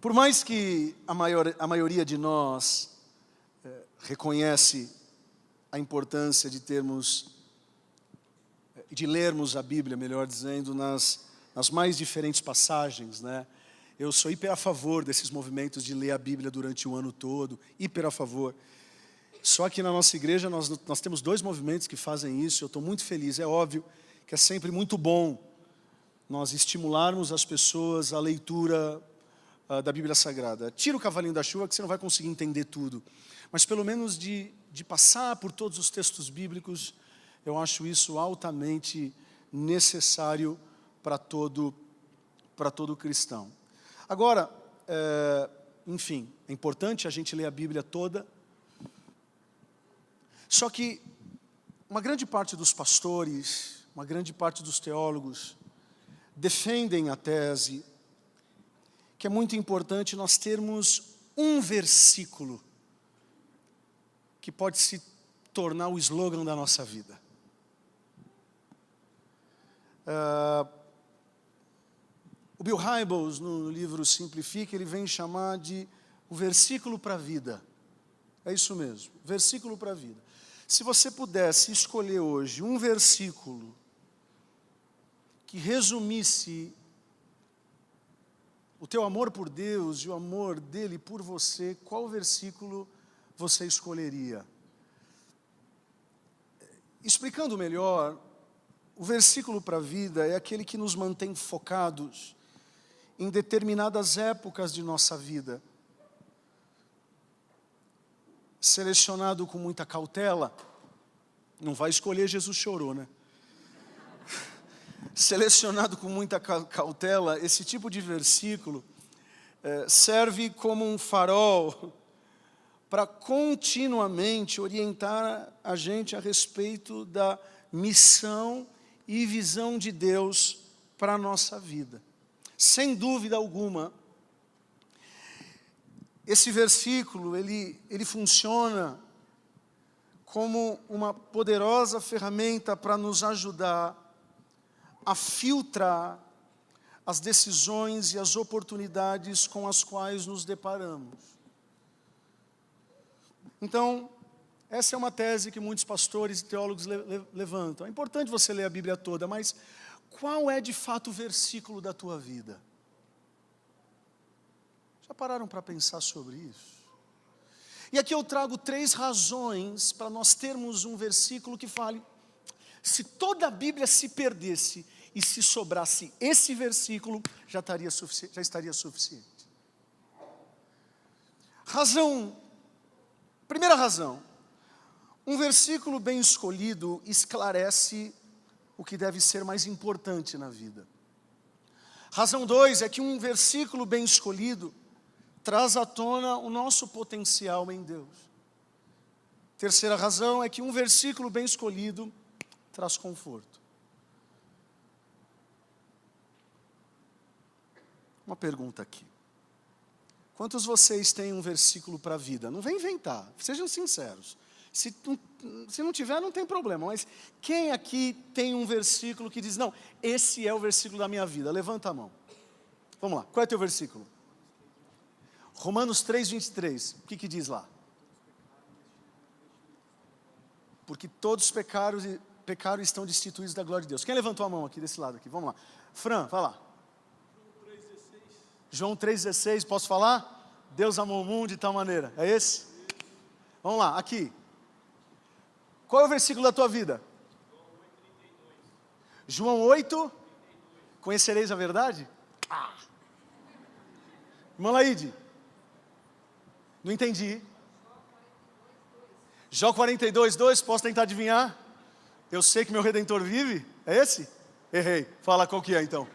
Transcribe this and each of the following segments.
Por mais que a maioria de nós reconhece a importância de lermos a Bíblia, melhor dizendo, nas mais diferentes passagens, né? Eu sou hiper a favor desses movimentos de ler a Bíblia durante o ano todo, hiper a favor. Só que na nossa igreja nós temos 2 movimentos que fazem isso, eu estou muito feliz. É óbvio que é sempre muito bom nós estimularmos as pessoas à leitura da Bíblia Sagrada. Tira o cavalinho da chuva que você não vai conseguir entender tudo, mas pelo menos de passar por todos os textos bíblicos, eu acho isso altamente necessário para todo cristão. Agora, enfim, é importante a gente ler a Bíblia toda, só que uma grande parte dos pastores, uma grande parte dos teólogos, defendem a tese que é muito importante nós termos um versículo que pode se tornar o slogan da nossa vida. O Bill Hybels, no livro Simplifique, ele vem chamar de o versículo para a vida. É isso mesmo, versículo para a vida. Se você pudesse escolher hoje um versículo que resumisse o teu amor por Deus e o amor dele por você, qual versículo você escolheria? Explicando melhor, o versículo para a vida é aquele que nos mantém focados em determinadas épocas de nossa vida, selecionado com muita cautela. Não vai escolher Jesus chorou, né? Selecionado com muita cautela, esse tipo de versículo serve como um farol para continuamente orientar a gente a respeito da missão e visão de Deus para a nossa vida. Sem dúvida alguma, esse versículo, ele funciona como uma poderosa ferramenta para nos ajudar a filtrar as decisões e as oportunidades com as quais nos deparamos. Então, essa é uma tese que muitos pastores e teólogos levantam. É importante você ler a Bíblia toda, mas qual é de fato o versículo da tua vida? Já pararam para pensar sobre isso? E aqui eu trago 3 razões para nós termos um versículo que fale: se toda a Bíblia se perdesse e se sobrasse esse versículo, já estaria suficiente. Primeira razão, um versículo bem escolhido esclarece o que deve ser mais importante na vida. Razão 2 é que um versículo bem escolhido traz à tona o nosso potencial em Deus. Terceira razão é que um versículo bem escolhido traz conforto. Uma pergunta aqui. Quantos de vocês têm um versículo para a vida? Não vem inventar, sejam sinceros. Se não tiver, não tem problema. Mas quem aqui tem um versículo que diz: não, esse é o versículo da minha vida? Levanta a mão. Vamos lá, qual é o teu versículo? Romanos 3:23, o que diz lá? Porque todos pecaram e estão destituídos da glória de Deus. Quem levantou a mão aqui desse lado aqui? Vamos lá. Fran, vai lá. João 3,16, posso falar? Deus amou o mundo de tal maneira, é esse? Vamos lá, aqui. Qual é o versículo da tua vida? João 8, conhecereis a verdade? Irmã Laíde, não entendi. Jó 42:2, posso tentar adivinhar? Eu sei que meu Redentor vive, é esse? Errei, fala qual que é então.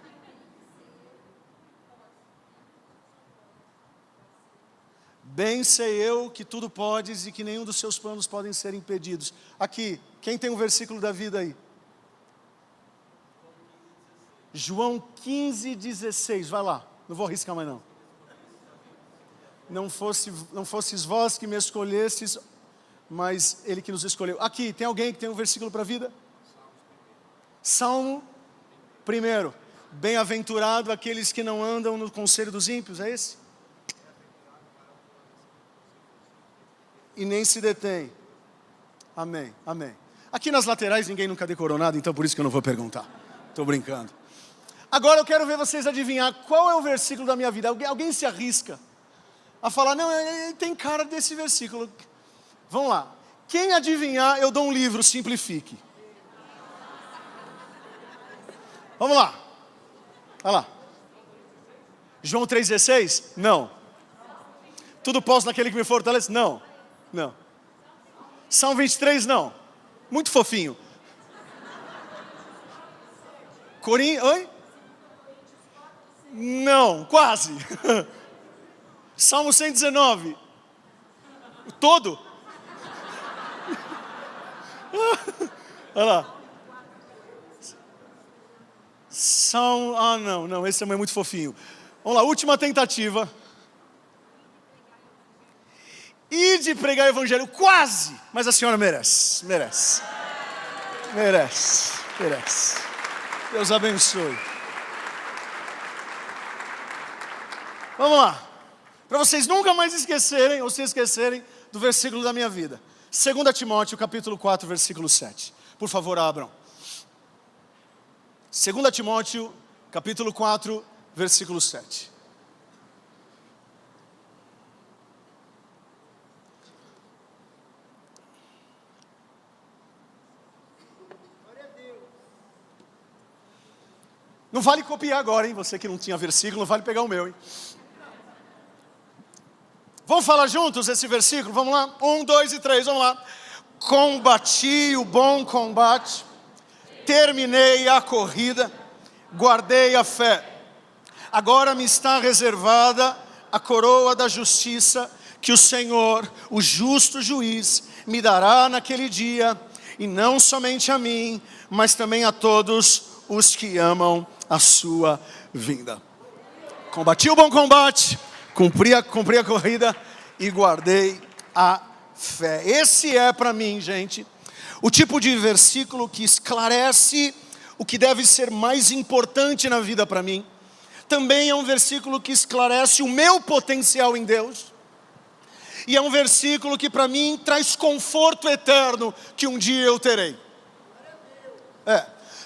Bem sei eu que tudo podes e que nenhum dos seus planos podem ser impedidos. Aqui, quem tem um versículo da vida aí? João 15:16, vai lá, não vou arriscar mais não. Não fosses vós que me escolhestes, mas Ele que nos escolheu. Aqui, tem alguém que tem um versículo para a vida? Salmo 1. Bem-aventurado aqueles que não andam no conselho dos ímpios, é esse? e nem se detém. Amém, amém. Aqui nas laterais ninguém nunca decorou nada, então por isso que eu não vou perguntar. Estou brincando. Agora eu quero ver vocês adivinhar qual é o versículo da minha vida. Alguém se arrisca a falar, não, tem cara desse versículo. Vamos lá. Quem adivinhar, eu dou um livro, simplifique. Vamos lá. Olha lá. João 3,16? Não. Tudo posso naquele que me fortalece? Não. Não. Salmo 23? Não. Muito fofinho. Oi? Não, quase. Salmo 119. Todo? Olha lá. Não, esse também é muito fofinho. Vamos lá, última tentativa. E de pregar o evangelho, quase. Mas a senhora merece. Deus abençoe. Vamos lá. Para vocês nunca mais esquecerem, ou se esquecerem, do versículo da minha vida. 2 Timóteo, capítulo 4, versículo 7. Por favor, abram. 2 Timóteo, capítulo 4, versículo 7. Não vale copiar agora, hein? Você que não tinha versículo, não vale pegar o meu, hein? Vamos falar juntos esse versículo? Vamos lá? 1, 2 e 3, vamos lá. Combati o bom combate, terminei a corrida, guardei a fé. Agora me está reservada a coroa da justiça, que o Senhor, o justo juiz, me dará naquele dia, e não somente a mim, mas também a todos os que amam a sua vinda. Combati o bom combate, cumpri a corrida e guardei a fé. Esse é para mim, gente, o tipo de versículo que esclarece o que deve ser mais importante na vida para mim. Também é um versículo que esclarece o meu potencial em Deus. E é um versículo que para mim traz conforto eterno que um dia eu terei.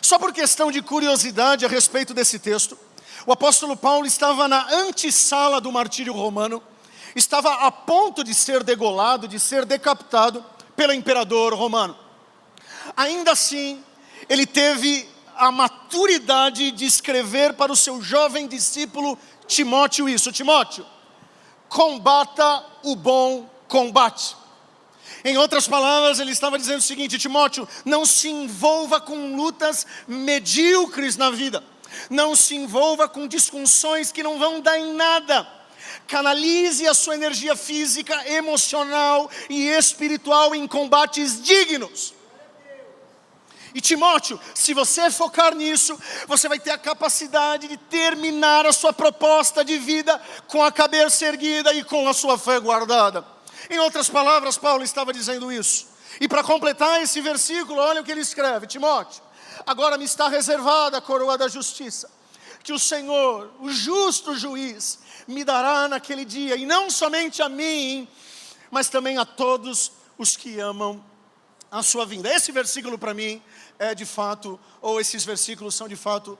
Só por questão de curiosidade a respeito desse texto, o apóstolo Paulo estava na antessala do martírio romano, estava a ponto de ser degolado, de ser decapitado pelo imperador romano. Ainda assim, ele teve a maturidade de escrever para o seu jovem discípulo Timóteo isso: Timóteo, combata o bom combate. Em outras palavras, ele estava dizendo o seguinte: Timóteo, não se envolva com lutas medíocres na vida. Não se envolva com discussões que não vão dar em nada. Canalize a sua energia física, emocional e espiritual em combates dignos. E Timóteo, se você focar nisso, você vai ter a capacidade de terminar a sua proposta de vida com a cabeça erguida e com a sua fé guardada. Em outras palavras, Paulo estava dizendo isso. E para completar esse versículo, olha o que ele escreve: Timóteo, agora me está reservada a coroa da justiça, que o Senhor, o justo juiz, me dará naquele dia, e não somente a mim, mas também a todos os que amam a sua vinda. Esse versículo para mim é de fato, ou esses versículos são de fato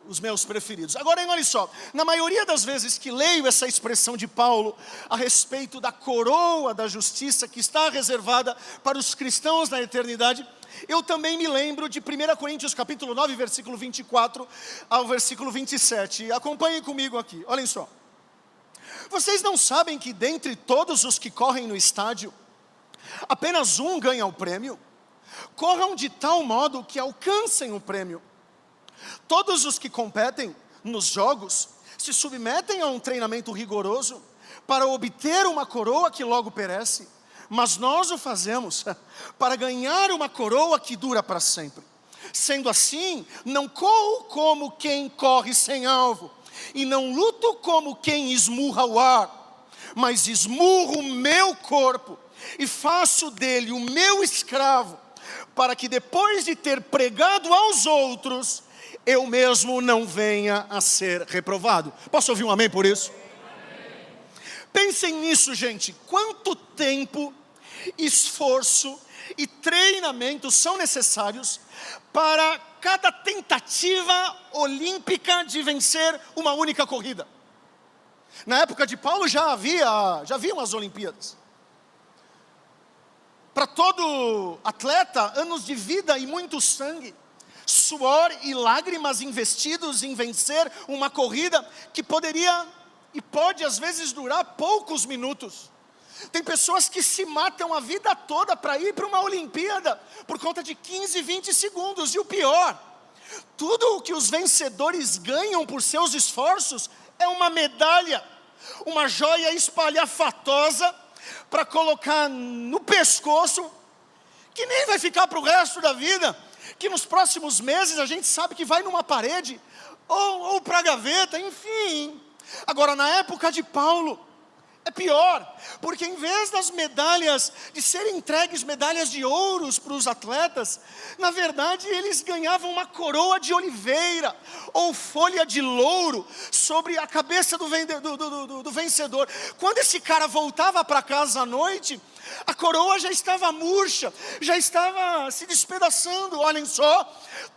os meus preferidos. Agora, olha só, na maioria das vezes que leio essa expressão de Paulo a respeito da coroa da justiça que está reservada para os cristãos na eternidade, eu também me lembro de 1 Coríntios capítulo 9, versículo 24 ao versículo 27. Acompanhem comigo aqui, olhem só. Vocês não sabem que dentre todos os que correm no estádio, apenas um ganha o prêmio? Corram de tal modo que alcancem o prêmio. Todos os que competem nos jogos se submetem a um treinamento rigoroso para obter uma coroa que logo perece, mas nós o fazemos para ganhar uma coroa que dura para sempre. Sendo assim, não corro como quem corre sem alvo, e não luto como quem esmurra o ar, mas esmurro o meu corpo e faço dele o meu escravo, para que depois de ter pregado aos outros, eu mesmo não venha a ser reprovado. Posso ouvir um amém por isso? Pensem nisso, gente. Quanto tempo, esforço e treinamento são necessários para cada tentativa olímpica de vencer uma única corrida? Na época de Paulo já haviam as Olimpíadas. Para todo atleta, anos de vida e muito sangue, suor e lágrimas investidos em vencer uma corrida que poderia e pode às vezes durar poucos minutos. Tem pessoas que se matam a vida toda para ir para uma Olimpíada por conta de 15, 20 segundos. E o pior, tudo o que os vencedores ganham por seus esforços é uma medalha, uma joia espalhafatosa para colocar no pescoço, que nem vai ficar para o resto da vida, que nos próximos meses a gente sabe que vai numa parede, ou para a gaveta, enfim. Agora, na época de Paulo, é pior, porque em vez das medalhas, de serem entregues medalhas de ouros para os atletas, na verdade eles ganhavam uma coroa de oliveira, ou folha de louro, sobre a cabeça do vencedor. Quando esse cara voltava para casa à noite, a coroa já estava murcha, já estava se despedaçando. Olhem só,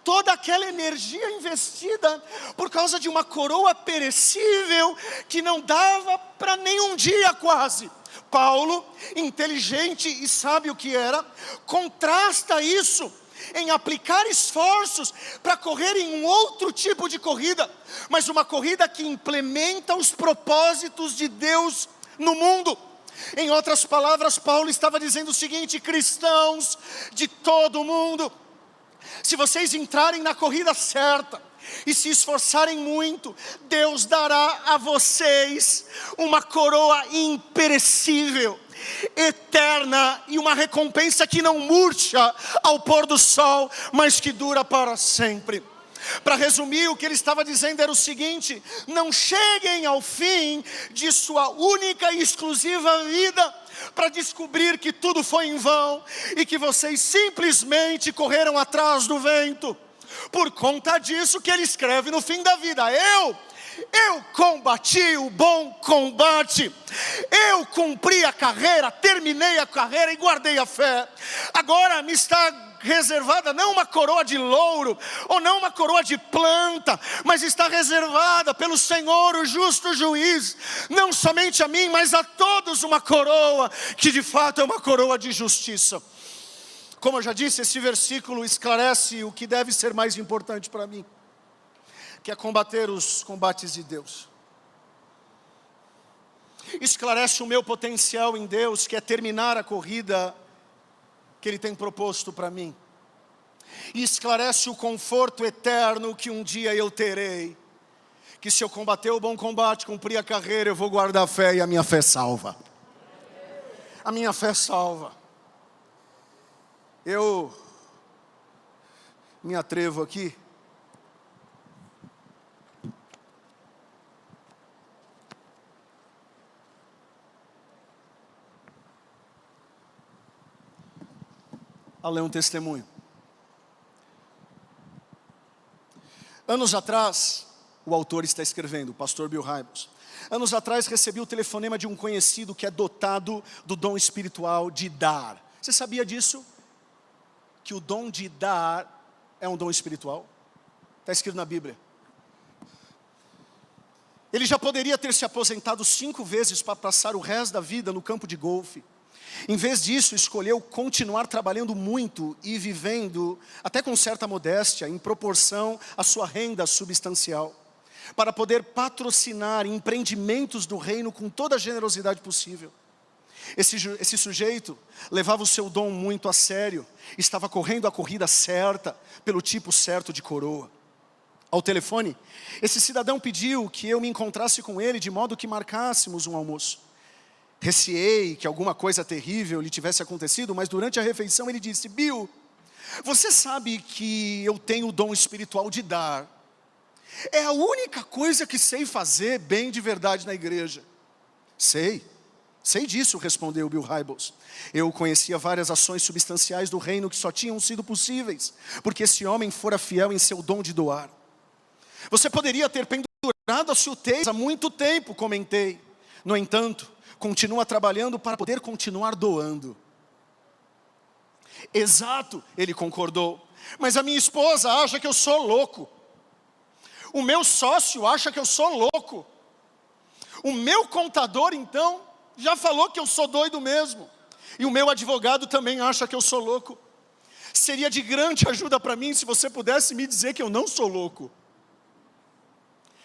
toda aquela energia investida por causa de uma coroa perecível que não dava para nenhum dia quase. Paulo, inteligente e sábio que era, contrasta isso em aplicar esforços para correr em um outro tipo de corrida, mas uma corrida que implementa os propósitos de Deus no mundo. Em outras palavras, Paulo estava dizendo o seguinte: cristãos de todo o mundo, se vocês entrarem na corrida certa e se esforçarem muito, Deus dará a vocês uma coroa imperecível, eterna, e uma recompensa que não murcha ao pôr do sol, mas que dura para sempre. Para resumir, o que ele estava dizendo era o seguinte: não cheguem ao fim de sua única e exclusiva vida para descobrir que tudo foi em vão e que vocês simplesmente correram atrás do vento. Por conta disso que ele escreve no fim da vida: eu combati o bom combate, eu cumpri a carreira, terminei a carreira e guardei a fé. Agora me está reservada não uma coroa de louro, ou não uma coroa de planta, mas está reservada pelo Senhor, o justo juiz, não somente a mim, mas a todos, uma coroa, que de fato é uma coroa de justiça. Como eu já disse, esse versículo esclarece o que deve ser mais importante para mim, que é combater os combates de Deus. Esclarece o meu potencial em Deus, que é terminar a corrida que Ele tem proposto para mim. E esclarece o conforto eterno que um dia eu terei, que se eu combater o bom combate, cumprir a carreira, eu vou guardar a fé, e a minha fé salva. A minha fé salva. Eu me atrevo aqui a ler um testemunho. Anos atrás, o autor está escrevendo, o pastor Bill Hybels. Anos atrás recebi o telefonema de um conhecido que é dotado do dom espiritual de dar. Você sabia disso? Que o dom de dar é um dom espiritual? Está escrito na Bíblia. Ele já poderia ter se aposentado 5 vezes para passar o resto da vida no campo de golfe. Em vez disso, escolheu continuar trabalhando muito e vivendo, até com certa modéstia, em proporção à sua renda substancial, para poder patrocinar empreendimentos do reino com toda a generosidade possível. Esse sujeito levava o seu dom muito a sério, estava correndo a corrida certa, pelo tipo certo de coroa. Ao telefone, esse cidadão pediu que eu me encontrasse com ele de modo que marcássemos um almoço. Receei que alguma coisa terrível lhe tivesse acontecido, mas durante a refeição ele disse: Bill, você sabe que eu tenho o dom espiritual de dar. É a única coisa que sei fazer bem de verdade na igreja. Sei disso, respondeu Bill Hybels. Eu conhecia várias ações substanciais do reino que só tinham sido possíveis porque esse homem fora fiel em seu dom de doar. Você poderia ter pendurado a sua tez há muito tempo, comentei. No entanto, continua trabalhando para poder continuar doando. Exato, ele concordou. Mas a minha esposa acha que eu sou louco. O meu sócio acha que eu sou louco. O meu contador, então, já falou que eu sou doido mesmo. E o meu advogado também acha que eu sou louco. Seria de grande ajuda para mim se você pudesse me dizer que eu não sou louco.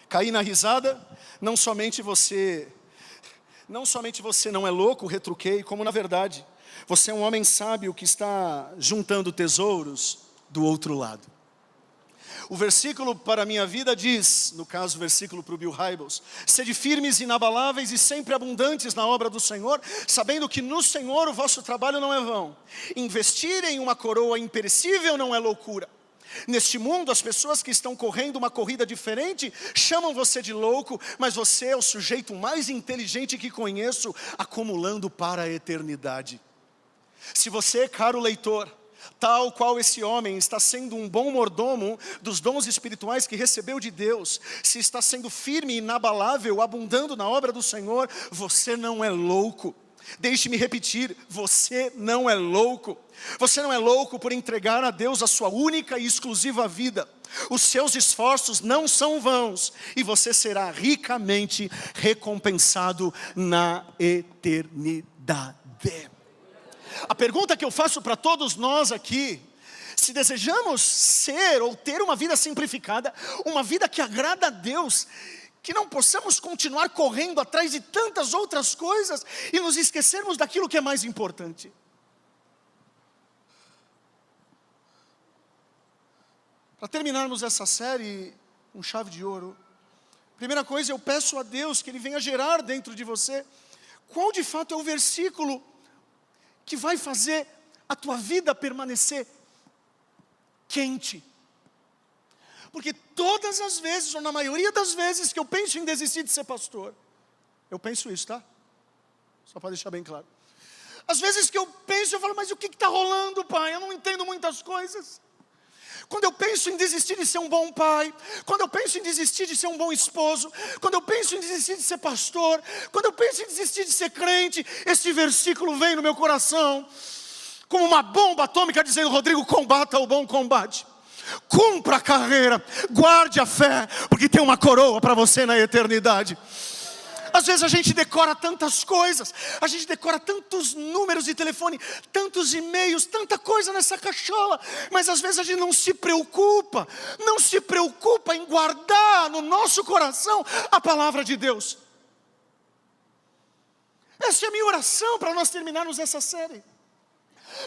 Caí na risada, não somente você não é louco, retruquei, como na verdade, você é um homem sábio que está juntando tesouros do outro lado. O versículo para a minha vida diz, no caso o versículo para o Bill Hybels: sede firmes, inabaláveis e sempre abundantes na obra do Senhor, sabendo que no Senhor o vosso trabalho não é vão. Investir em uma coroa imperecível não é loucura. Neste mundo, as pessoas que estão correndo uma corrida diferente chamam você de louco, mas você é o sujeito mais inteligente que conheço, acumulando para a eternidade. Se você, caro leitor, tal qual esse homem, está sendo um bom mordomo dos dons espirituais que recebeu de Deus, se está sendo firme e inabalável, abundando na obra do Senhor, você não é louco. Deixe-me repetir, você não é louco. Você não é louco por entregar a Deus a sua única e exclusiva vida. Os seus esforços não são vãos e você será ricamente recompensado na eternidade. A pergunta que eu faço para todos nós aqui: se desejamos ser ou ter uma vida simplificada, uma vida que agrada a Deus, que não possamos continuar correndo atrás de tantas outras coisas e nos esquecermos daquilo que é mais importante. Para terminarmos essa série com chave de ouro, primeira coisa, eu peço a Deus que Ele venha gerar dentro de você qual de fato é o versículo que vai fazer a tua vida permanecer quente. Porque todas as vezes, ou na maioria das vezes que eu penso em desistir de ser pastor, eu penso isso, tá? Só para deixar bem claro. Às vezes que eu penso, eu falo, mas o que está rolando, pai? Eu não entendo muitas coisas. Quando eu penso em desistir de ser um bom pai, quando eu penso em desistir de ser um bom esposo, quando eu penso em desistir de ser pastor, quando eu penso em desistir de ser crente, esse versículo vem no meu coração como uma bomba atômica dizendo: Rodrigo, combata o bom combate. Cumpra a carreira, guarde a fé, porque tem uma coroa para você na eternidade. Às vezes a gente decora tantas coisas, a gente decora tantos números de telefone, tantos e-mails, tanta coisa nessa cachola, mas às vezes a gente não se preocupa em guardar no nosso coração a palavra de Deus. Essa é a minha oração para nós terminarmos essa série.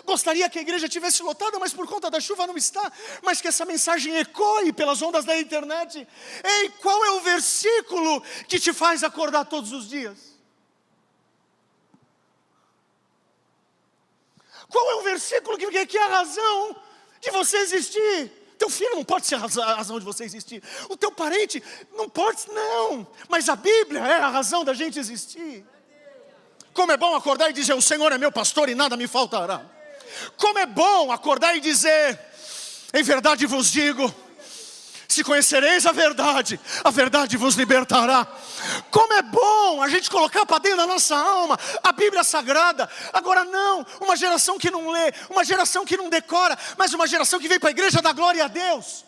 Gostaria que a igreja tivesse lotada, mas por conta da chuva não está. Mas que essa mensagem ecoe pelas ondas da internet. Ei, qual é o versículo que te faz acordar todos os dias? Qual é o versículo que é a razão de você existir? Teu filho não pode ser a razão de você existir. O teu parente não pode, não. Mas a Bíblia é a razão da gente existir. Como é bom acordar e dizer: o Senhor é meu pastor e nada me faltará. Como é bom acordar e dizer: em verdade vos digo, se conhecereis a verdade vos libertará. Como é bom a gente colocar para dentro da nossa alma a Bíblia Sagrada. Agora não, uma geração que não lê, uma geração que não decora, mas uma geração que vem para a igreja dar glória a Deus.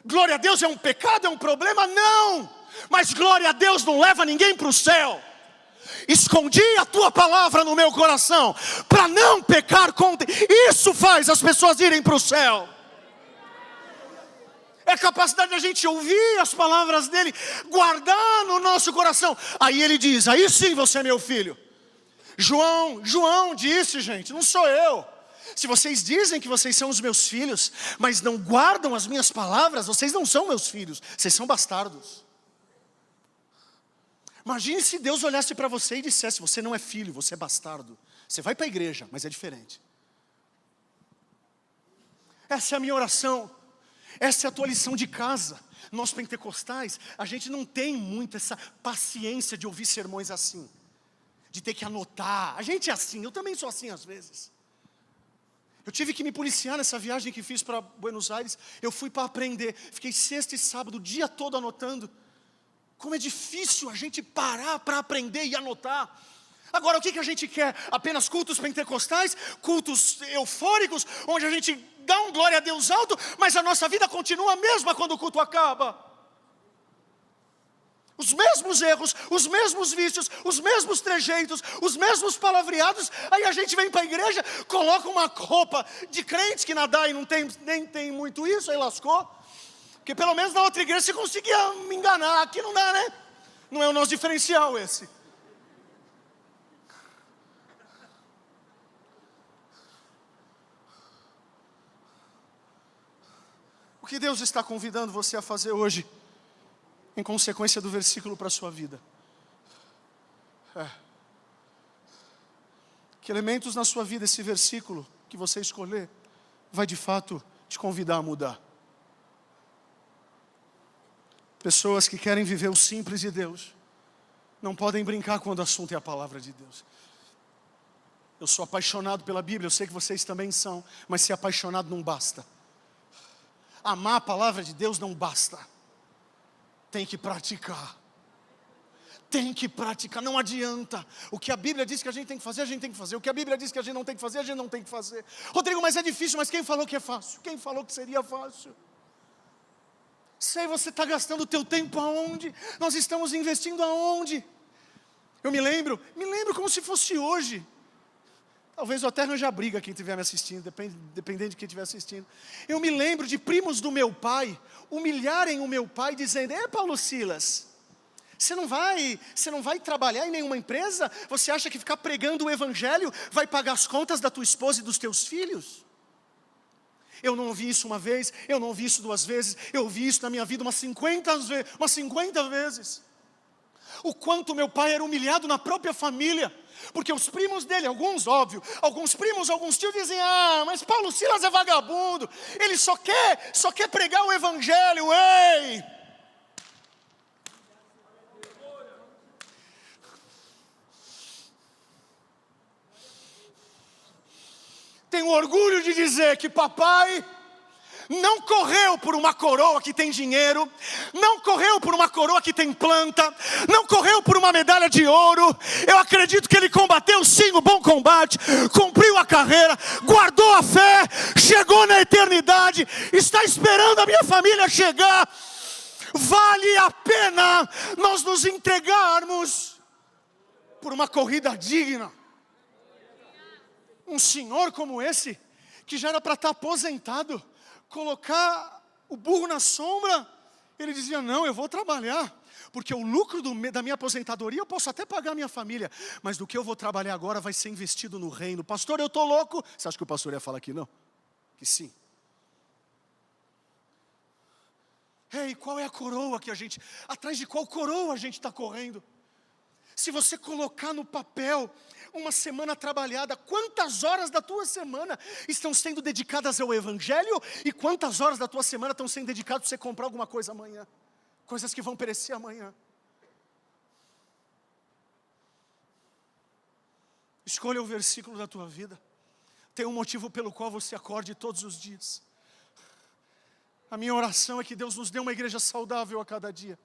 Glória a Deus é um pecado, é um problema? Não, mas glória a Deus não leva ninguém para o céu. Escondi a tua palavra no meu coração para não pecar contra. Isso faz as pessoas irem para o céu. É a capacidade da gente ouvir as palavras dele, guardar no nosso coração. Aí ele diz: aí sim você é meu filho. João disse, gente, não sou eu. Se vocês dizem que vocês são os meus filhos, mas não guardam as minhas palavras, vocês não são meus filhos, vocês são bastardos. Imagine se Deus olhasse para você e dissesse: você não é filho, você é bastardo. Você vai para a igreja, mas é diferente. Essa é a minha oração. Essa é a tua lição de casa. Nós pentecostais, a gente não tem muito essa paciência de ouvir sermões assim, de ter que anotar. A gente é assim, eu também sou assim às vezes. Eu tive que me policiar nessa viagem que fiz para Buenos Aires. Eu fui para aprender, fiquei sexta e sábado o dia todo anotando. Como é difícil a gente parar para aprender e anotar. Agora, o que a gente quer? Apenas cultos pentecostais, cultos eufóricos, onde a gente dá um glória a Deus alto, mas a nossa vida continua a mesma quando o culto acaba. Os mesmos erros, os mesmos vícios, os mesmos trejeitos, os mesmos palavreados. Aí a gente vem para a igreja, coloca uma roupa de crente que nadar e nem tem muito isso, aí lascou. Porque pelo menos na outra igreja você conseguia me enganar, aqui não dá, né? Não é o nosso diferencial esse. O que Deus está convidando você a fazer hoje, em consequência do versículo para a sua vida? Que elementos na sua vida esse versículo que você escolher vai de fato te convidar a mudar? Pessoas que querem viver o simples de Deus não podem brincar quando o assunto é a palavra de Deus. Eu sou apaixonado pela Bíblia, eu sei que vocês também são, mas ser apaixonado não basta. Amar a palavra de Deus não basta. Tem que praticar. Tem que praticar, não adianta. O que a Bíblia diz que a gente tem que fazer, a gente tem que fazer. O que a Bíblia diz que a gente não tem que fazer, a gente não tem que fazer. Rodrigo, mas é difícil, mas quem falou que é fácil? Quem falou que seria fácil? Sei, você está gastando o teu tempo aonde? Nós estamos investindo aonde? Eu me lembro como se fosse hoje. Talvez eu até arranje a briga quem estiver me assistindo, dependendo de quem estiver assistindo. Eu me lembro de primos do meu pai humilharem o meu pai dizendo: Paulo Silas, você não vai trabalhar em nenhuma empresa? Você acha que ficar pregando o evangelho vai pagar as contas da tua esposa e dos teus filhos? Eu não ouvi isso uma vez, eu não ouvi isso 2 vezes, eu ouvi isso na minha vida umas 50 vezes. O quanto meu pai era humilhado na própria família, porque os primos dele, alguns primos, alguns tios dizem: mas Paulo Silas é vagabundo, ele só quer pregar o evangelho, ei! Tenho orgulho de dizer que papai não correu por uma coroa que tem dinheiro, não correu por uma coroa que tem planta, não correu por uma medalha de ouro. Eu acredito que ele combateu sim o bom combate, cumpriu a carreira, guardou a fé, chegou na eternidade, está esperando a minha família chegar. Vale a pena nós nos entregarmos por uma corrida digna. Um senhor como esse, que já era para estar aposentado, colocar o burro na sombra, ele dizia: não, eu vou trabalhar, porque o lucro da minha aposentadoria eu posso até pagar a minha família, mas do que eu vou trabalhar agora vai ser investido no reino. Pastor, eu estou louco. Você acha que o pastor ia falar que não? Que sim. Ei, qual é a coroa que atrás de qual coroa a gente está correndo? Se você colocar no papel uma semana trabalhada, quantas horas da tua semana estão sendo dedicadas ao evangelho e quantas horas da tua semana estão sendo dedicadas para você comprar alguma coisa amanhã? Coisas que vão perecer amanhã. Escolha o versículo da tua vida. Tem um motivo pelo qual você acorde todos os dias. A minha oração é que Deus nos dê uma igreja saudável a cada dia.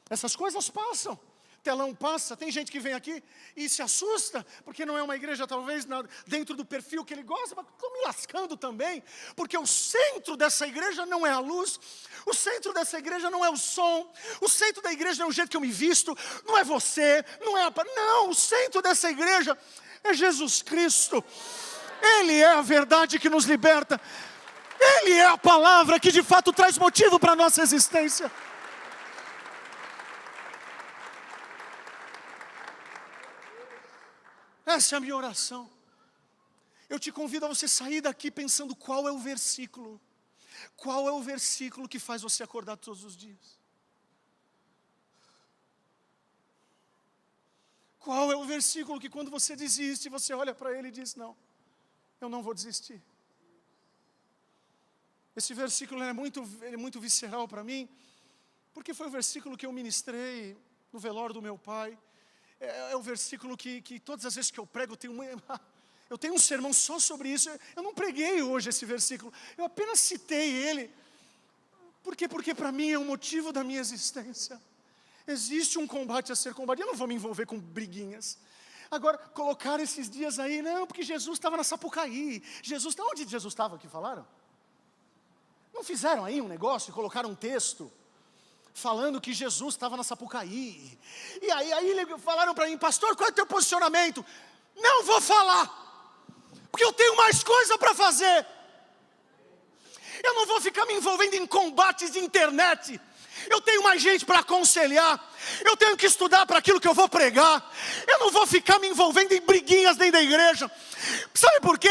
Essas coisas passam. Telão passa, tem gente que vem aqui e se assusta, porque não é uma igreja talvez dentro do perfil que ele gosta, mas estou me lascando também, porque o centro dessa igreja não é a luz, o centro dessa igreja não é o som, o centro da igreja não é o jeito que eu me visto, não é você, não, o centro dessa igreja é Jesus Cristo. Ele é a verdade que nos liberta, Ele é a palavra que de fato traz motivo para a nossa existência. Essa é a minha oração. Eu te convido a você sair daqui pensando qual é o versículo. Qual é o versículo que faz você acordar todos os dias? Qual é o versículo que quando você desiste, você olha para ele e diz: não, eu não vou desistir. Esse versículo é muito visceral para mim, porque foi o versículo que eu ministrei no velório do meu pai. É o versículo que todas as vezes que eu prego, eu tenho um sermão só sobre isso. Eu não preguei hoje esse versículo, eu apenas citei ele. Por quê? Porque para mim é o motivo da minha existência. Existe um combate a ser combatido. Eu não vou me envolver com briguinhas. Agora, colocar esses dias aí, não, porque Jesus estava na Sapucaí. Onde Jesus estava que falaram? Não fizeram aí um negócio e colocaram um texto falando que Jesus estava na Sapucaí. E aí falaram para mim, pastor, qual é o teu posicionamento? Não vou falar, porque eu tenho mais coisa para fazer. Eu não vou ficar me envolvendo em combates de internet. Eu tenho mais gente para aconselhar. Eu tenho que estudar para aquilo que eu vou pregar. Eu não vou ficar me envolvendo em briguinhas dentro da igreja. Sabe por quê?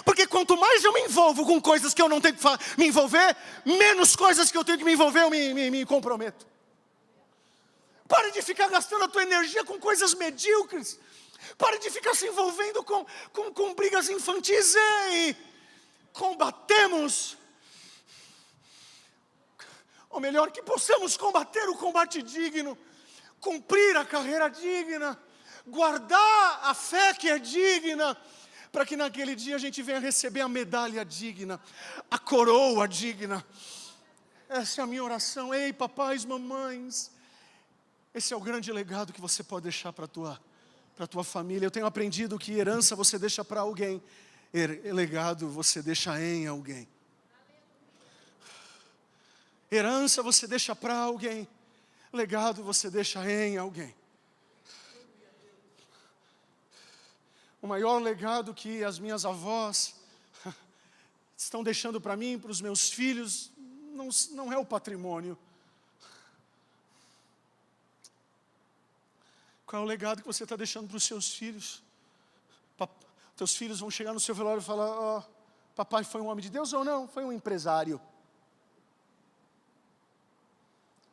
Porque quanto mais eu me envolvo com coisas que eu não tenho que me envolver, menos coisas que eu tenho que me envolver eu me comprometo. Pare de ficar gastando a tua energia com coisas medíocres. Pare de ficar se envolvendo com brigas infantis. Ei, combatemos. Ou melhor, que possamos combater o combate digno, cumprir a carreira digna, guardar a fé que é digna, para que naquele dia a gente venha receber a medalha digna, a coroa digna. Essa é a minha oração. Ei, papais, mamães, esse é o grande legado que você pode deixar para a tua família. Eu tenho aprendido que herança você deixa para alguém, legado você deixa em alguém. Herança você deixa para alguém, legado você deixa em alguém. O maior legado que as minhas avós estão deixando para mim, para os meus filhos, não é o patrimônio. Qual é o legado que você está deixando para os seus filhos? Teus filhos vão chegar no seu velório e falar, papai foi um homem de Deus ou não? Foi um empresário.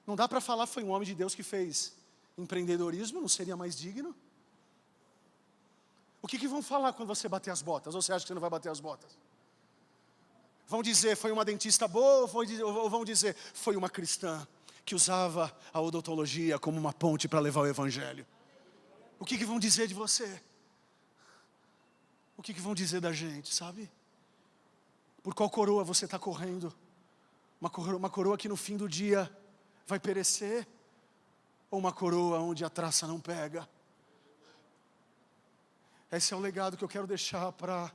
Não dá para falar foi um homem de Deus que fez empreendedorismo, não seria mais digno? O que vão falar quando você bater as botas? Ou você acha que você não vai bater as botas? Vão dizer, foi uma dentista boa, ou vão dizer, foi uma cristã que usava a odontologia como uma ponte para levar o evangelho? O que vão dizer de você? O que vão dizer da gente, sabe? Por qual coroa você está correndo? Uma coroa que no fim do dia vai perecer, ou uma coroa onde a traça não pega? Esse é o legado que eu quero deixar para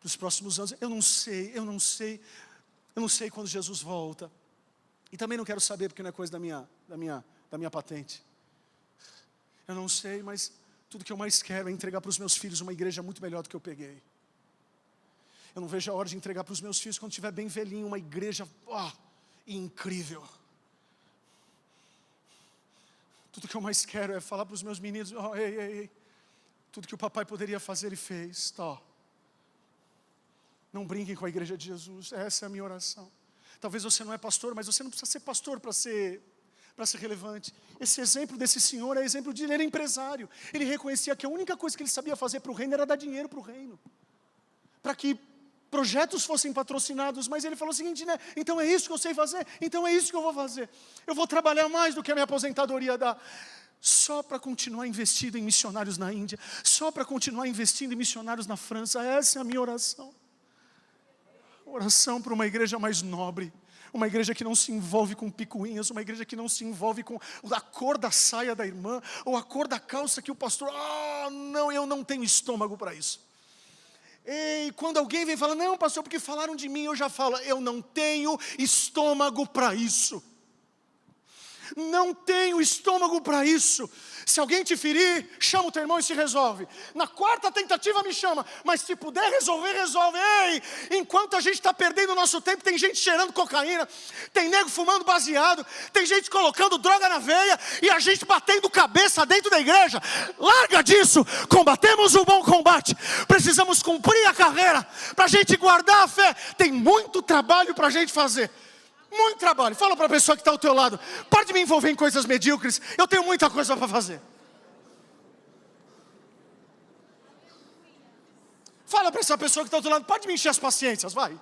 os próximos anos. Eu não sei quando Jesus volta, e também não quero saber, porque não é coisa da minha patente. Eu não sei, mas tudo que eu mais quero é entregar para os meus filhos uma igreja muito melhor do que eu peguei. Eu não vejo a hora de entregar para os meus filhos, quando estiver bem velhinho, uma igreja incrível. Tudo que eu mais quero é falar para os meus meninos, ei, tudo que o papai poderia fazer, ele fez, Não brinquem com a igreja de Jesus, essa é a minha oração. Talvez você não é pastor, mas você não precisa ser pastor para ser relevante. Esse exemplo desse senhor é exemplo de ele era empresário. Ele reconhecia que a única coisa que ele sabia fazer para o reino era dar dinheiro para o reino, para que projetos fossem patrocinados. Mas ele falou o seguinte, né? Então é isso que eu sei fazer, então é isso que eu vou fazer. Eu vou trabalhar mais do que a minha aposentadoria dá, só para continuar investindo em missionários na Índia, só para continuar investindo em missionários na França. Essa é a minha oração. Oração para uma igreja mais nobre, uma igreja que não se envolve com picuinhas, uma igreja que não se envolve com a cor da saia da irmã, ou a cor da calça que o pastor, não, eu não tenho estômago para isso. E quando alguém vem falar, não pastor, porque falaram de mim, eu já falo, eu não tenho estômago para isso. Não tenho estômago para isso. Se alguém te ferir, chama o teu irmão e se resolve. Na quarta tentativa me chama, mas se puder resolver, resolve. Ei, enquanto a gente está perdendo o nosso tempo, tem gente cheirando cocaína, tem nego fumando baseado, tem gente colocando droga na veia, e a gente batendo cabeça dentro da igreja. Larga disso, combatemos o bom combate, precisamos cumprir a carreira, para a gente guardar a fé. Tem muito trabalho para a gente fazer. Muito trabalho. Fala para a pessoa que está ao teu lado, pare de me envolver em coisas medíocres, eu tenho muita coisa para fazer. Fala para essa pessoa que está ao teu lado, pode me encher as paciências, vai.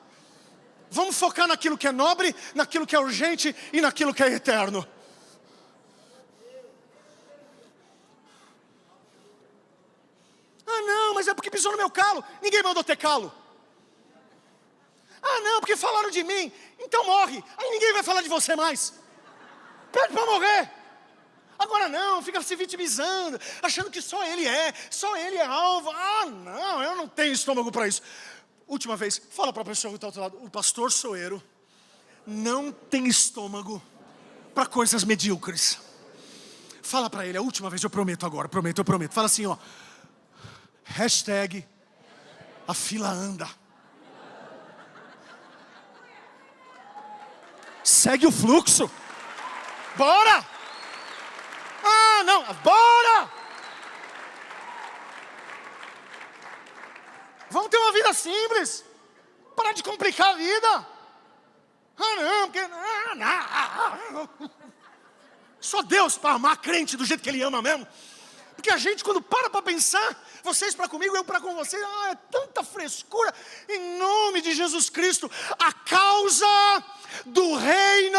Vamos focar naquilo que é nobre, naquilo que é urgente e naquilo que é eterno. Não, mas é porque pisou no meu calo. Ninguém mandou ter calo. Não, porque falaram de mim. Então morre, aí ninguém vai falar de você mais. Pede para morrer. Agora não, fica se vitimizando, achando que só ele é alvo. Ah, não, eu não tenho estômago para isso. Última vez, fala para a pessoa que está ao outro lado, o pastor Soeiro não tem estômago para coisas medíocres. Fala para ele, a última vez, eu prometo agora, eu prometo. Fala assim, ó, hashtag a fila anda. Segue o fluxo. Bora! Ah, não, bora! Vamos ter uma vida simples. Parar de complicar a vida. Ah, não, porque... Só Deus para amar crente do jeito que Ele ama mesmo. Porque a gente, quando para pensar, vocês para comigo, eu para com vocês, é tanta frescura. Em nome de Jesus Cristo, a causa do reino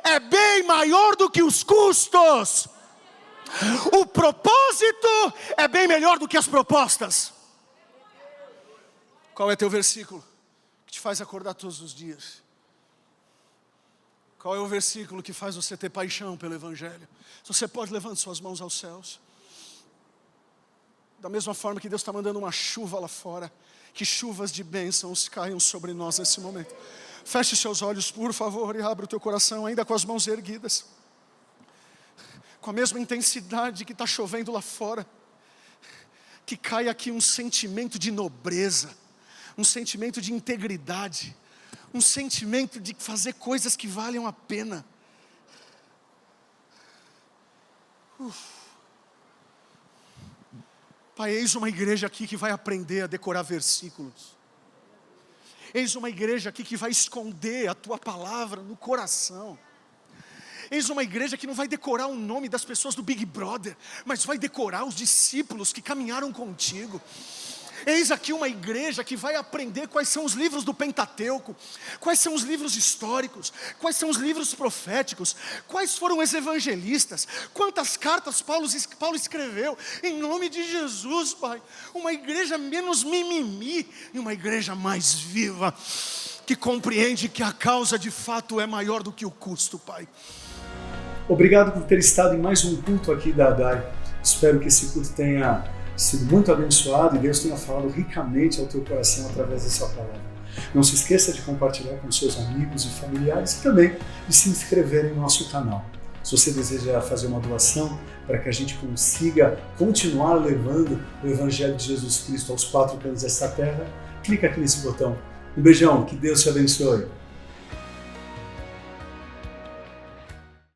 é bem maior do que os custos. O propósito é bem melhor do que as propostas. Qual é teu versículo que te faz acordar todos os dias? Qual é o versículo que faz você ter paixão pelo Evangelho? Se você pode, levante suas mãos aos céus. Da mesma forma que Deus está mandando uma chuva lá fora, que chuvas de bênçãos caiam sobre nós nesse momento. Feche seus olhos, por favor, e abra o teu coração, ainda com as mãos erguidas. Com a mesma intensidade que está chovendo lá fora, que cai aqui um sentimento de nobreza, um sentimento de integridade, um sentimento de fazer coisas que valham a pena. Pai, eis uma igreja aqui que vai aprender a decorar versículos. Eis uma igreja aqui que vai esconder a Tua palavra no coração. Eis uma igreja que não vai decorar o nome das pessoas do Big Brother, mas vai decorar os discípulos que caminharam contigo. Eis aqui uma igreja que vai aprender quais são os livros do Pentateuco, quais são os livros históricos, quais são os livros proféticos, quais foram os evangelistas, quantas cartas Paulo escreveu, em nome de Jesus, Pai. Uma igreja menos mimimi e uma igreja mais viva, que compreende que a causa de fato é maior do que o custo, Pai. Obrigado por ter estado em mais um culto aqui da ADAI. Espero que esse culto tenha sido muito abençoado e Deus tenha falado ricamente ao teu coração através dessa palavra. Não se esqueça de compartilhar com seus amigos e familiares e também de se inscrever em nosso canal. Se você deseja fazer uma doação para que a gente consiga continuar levando o Evangelho de Jesus Cristo aos 4 cantos dessa terra, clica aqui nesse botão. Um beijão, que Deus te abençoe.